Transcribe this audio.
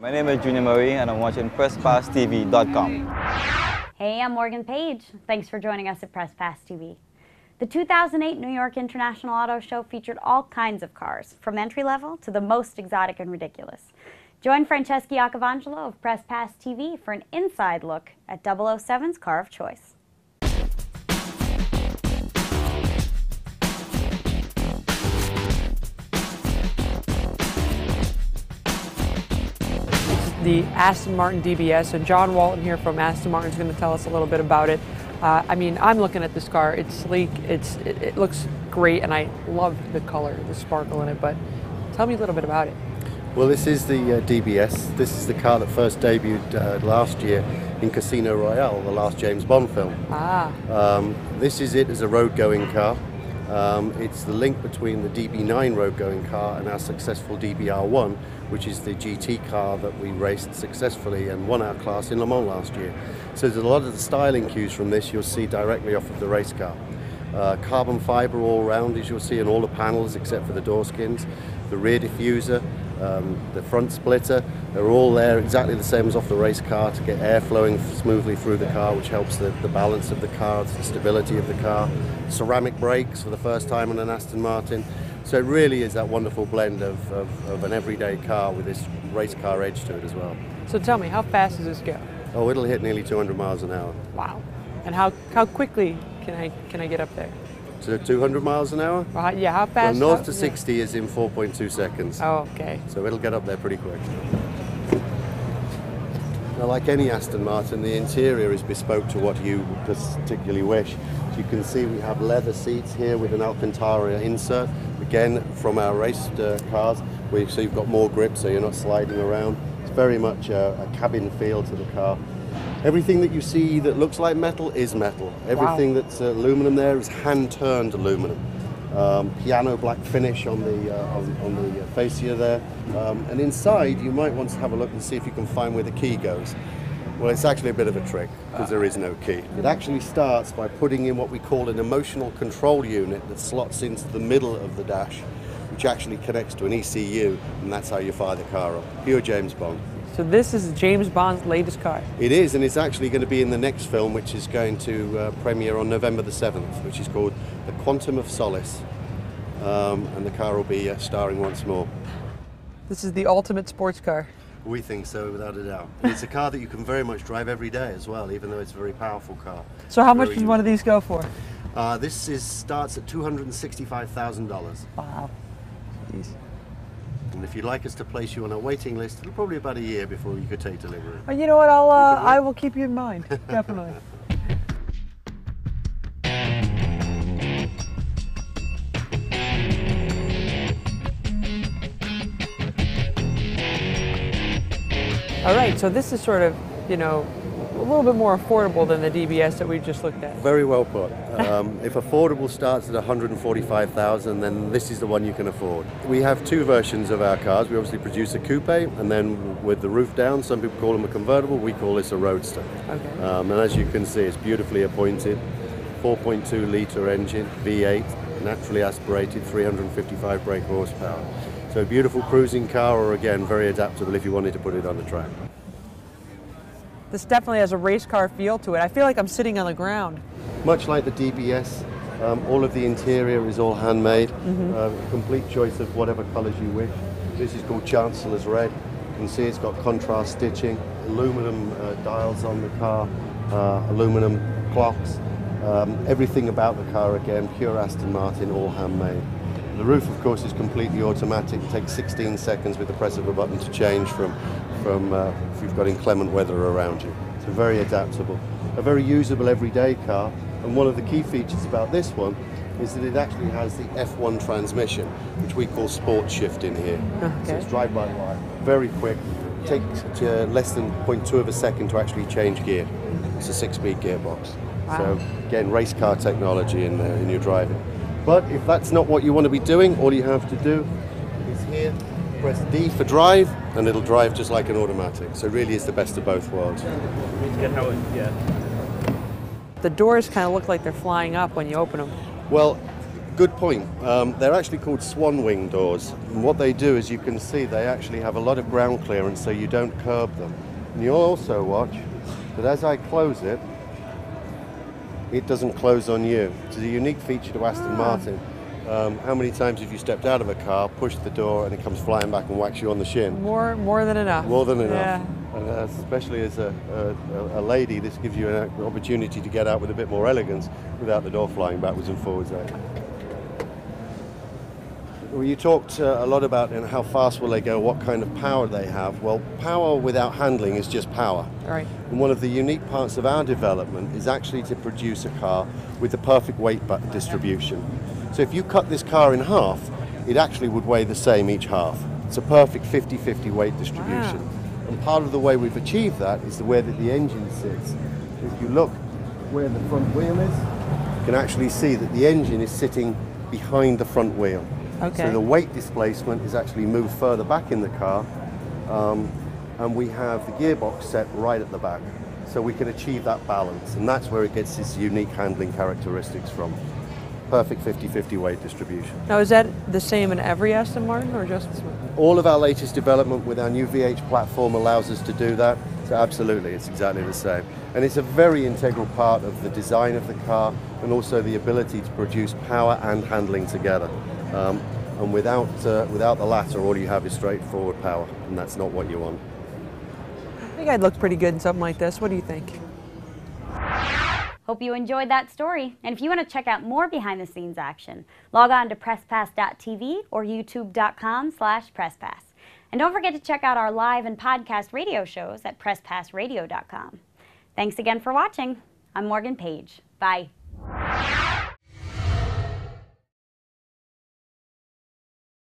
My name is Junior Marie and I'm watching PressPassTV.com. Hey, I'm Morgan Page. Thanks for joining us at Press Pass TV. The 2008 New York International Auto Show featured all kinds of cars, from entry-level to the most exotic and ridiculous. Join Franceschi Acavangelo of Press Pass TV for an inside look at 007's car of choice. The Aston Martin DBS, and John Walton here from Aston Martin is going to tell us a little bit about it. I mean, I'm looking at this car. It's sleek, it looks great, and I love the color, the sparkle in it, but tell me a little bit about it. Well, this is the DBS. This is the car that first debuted last year in Casino Royale, the last James Bond film. This is it as a road-going car. It's the link between the DB9 road-going car and our successful DBR1, which is the GT car that we raced successfully and won our class in Le Mans last year. So there's a lot of the styling cues from this you'll see directly off of the race car. Carbon fibre all around, as you'll see in all the panels except for the door skins. The rear diffuser, the front splitter, they're all there exactly the same as off the race car to get air flowing smoothly through the car, which helps the balance of the car, the stability of the car. Ceramic brakes for the first time on an Aston Martin. So it really is that wonderful blend of an everyday car with this race car edge to it as well. So tell me, how fast does this go? Oh, it'll hit nearly 200 miles an hour. Wow. And how quickly can I get up there? To 200 miles an hour? Yeah, how fast? Well, north to 60 is in 4.2 seconds. Oh, okay. So it'll get up there pretty quick. Now, like any Aston Martin, the interior is bespoke to what you particularly wish. As you can see, we have leather seats here with an Alcantara insert. Again, from our race cars, so you've got more grip, so you're not sliding around. It's very much a cabin feel to the car. Everything that you see that looks like metal is metal. Everything that's aluminum there is hand-turned aluminum. Piano black finish on the fascia there. And inside, you might want to have a look and see if you can find where the key goes. Well, it's actually a bit of a trick because there is no key. It actually starts by putting in what we call an emotional control unit that slots into the middle of the dash, which actually connects to an ECU, and that's how you fire the car up. Pure James Bond. So this is James Bond's latest car? It is, and it's actually going to be in the next film, which is going to premiere on November the 7th, which is called The Quantum of Solace. And the car will be starring once more. This is the ultimate sports car. We think so, without a doubt. And it's a car that you can very much drive every day as well, even though it's a very powerful car. So how much does one of these go for? This starts at $265,000. Wow. Jeez. And if you'd like us to place you on a waiting list, it'll probably about a year before you could take delivery. Well, you know what? I will keep you in mind. Definitely. All right, so this is sort of, you know, a little bit more affordable than the DBS that we just looked at. Very well put. If affordable starts at $145,000, then this is the one you can afford. We have two versions of our cars. We obviously produce a coupe, and then with the roof down, some people call them a convertible, we call this a roadster. Okay. And as you can see, it's beautifully appointed. 4.2 litre engine, V8, naturally aspirated, 355 brake horsepower. So a beautiful cruising car, or again, very adaptable if you wanted to put it on the track. This definitely has a race car feel to it. I feel like I'm sitting on the ground. Much like the DBS, all of the interior is all handmade. Complete choice of whatever colours you wish. This is called Chancellor's Red. You can see it's got contrast stitching, aluminum dials on the car, aluminum clocks. Everything about the car, again, pure Aston Martin, all handmade. The roof, of course, is completely automatic. It takes 16 seconds with the press of a button to change from if you've got inclement weather around you. So very adaptable. A very usable everyday car. And one of the key features about this one is that it actually has the F1 transmission, which we call sport shift in here. Okay. So it's drive-by-wire, very quick. It takes less than 0.2 of a second to actually change gear. It's a 6-speed gearbox. Wow. So again, race car technology in your driving. But if that's not what you want to be doing, all you have to do is here, press D for drive, and it'll drive just like an automatic. So really it's the best of both worlds. The doors kind of look like they're flying up when you open them. Well, Good point. They're actually called swan wing doors. And what they do, as you can see, they actually have a lot of ground clearance so you don't curb them. And you'll also watch that as I close it, it doesn't close on you. It's a unique feature to Aston Martin. How many times have you stepped out of a car, pushed the door, and it comes flying back and whacks you on the shin? More than enough. More than enough. Yeah. And especially as a lady, this gives you an opportunity to get out with a bit more elegance without the door flying backwards and forwards there. Well, you talked a lot about how fast will they go, what kind of power they have. Well, power without handling is just power. Right. And one of the unique parts of our development is actually to produce a car with the perfect weight distribution. So if you cut this car in half, it actually would weigh the same each half. It's a perfect 50-50 weight distribution. Wow. And part of the way we've achieved that is the way that the engine sits. If you look where the front wheel is, you can actually see that the engine is sitting behind the front wheel. Okay. So the weight displacement is actually moved further back in the car, and we have the gearbox set right at the back. So we can achieve that balance, and that's where it gets its unique handling characteristics from. Perfect 50-50 weight distribution. Now, is that the same in every Aston Martin or just this one? All of our latest development with our new V8 platform allows us to do that. So absolutely, it's exactly the same. And it's a very integral part of the design of the car and also the ability to produce power and handling together. And without the latter, all you have is straightforward power, and that's not what you want. I think I'd look pretty good in something like this. What do you think? Hope you enjoyed that story. And if you want to check out more behind-the-scenes action, log on to presspass.tv or youtube.com/presspass. And don't forget to check out our live and podcast radio shows at presspassradio.com. Thanks again for watching. I'm Morgan Page. Bye.